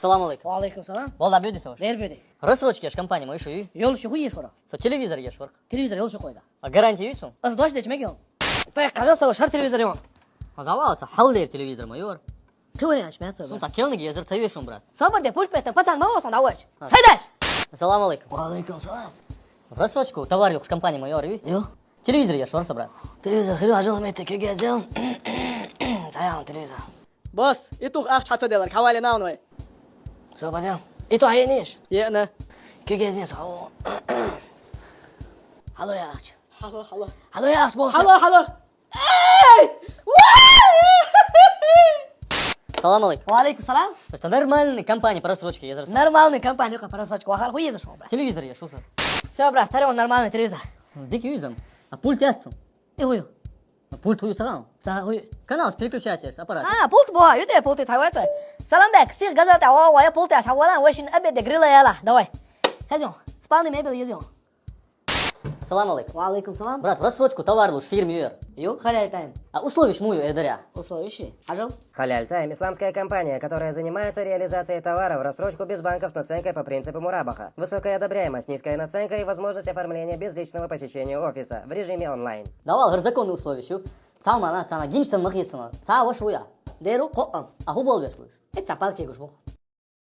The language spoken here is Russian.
Assalomu alaykum. Va alaykum salom. Vallahi buyurdi savaş. Ver berdi. Рассрочки аж компания мы еще и. Yo'l shu qo'yish ora. Со телевизор ешь варх. Televizor yo'l shu qo'ydi. А гарантия есть он? Azdosh dechmak yo'q. Так, qara savaş har televizor yo'q. А давался халлер телевизор майор. Ko'ring achmayapti. Сун так келнigi языр совешен брат. Sabr de pult betdan patan mavosdan davoch. Saydash. Assalomu alaykum. Va alaykum salom. Рассрочку товар yok компания майор и. Yo'q. Телевизор ешь варса брат. Televizor xilo ajolmaydi kelgan. Sayam televizor. Boss, itu xatsa delar, havale naunay. Sabadam. Itu ayenish. Yena. Kelgan savo. Hallo yaxshi. Hallo, hallo. Hallo yaxshi bo'lsa. Hallo, hallo. Assalomu alaykum. Va alaykum salom. Это нормальный компания по рассрочке языр. Нормальный компания yo'q, parasotchka ahal qo'yadi shu. Телевизор ешь уса. Всё, брат, тарон нормальный телевизор. Дик юзом. А пульт ятсу. Yo'q. А пульт huyu саган. Та qo'y. Канал переключаете аппарат. Пульт bor, yude pulti tayvayta. Salomdak, siz gazeta va pulti ashavalan va shin abede grilla yala. Давай. Хазон, спальный мебель езем. Assalomu alaykum. Va alaykum salom. Брат, в рассрочку товар лучше фирме yor. Yo'q, halal time. А условишь мою эдаря. Условище. Ажал. Халяль Тайм – исламская компания, которая занимается реализацией товара в рассрочку без банков с наценкой по принципу Мурабаха. Высокая одобряемость, низкая наценка и возможность оформления без личного посещения офиса в режиме онлайн. Давал законные условия шу. Цама на цама гинчсан махитсана. Ца ваш уя. Деру qo'm. А ху болбеш будешь. Это палки гуш бу.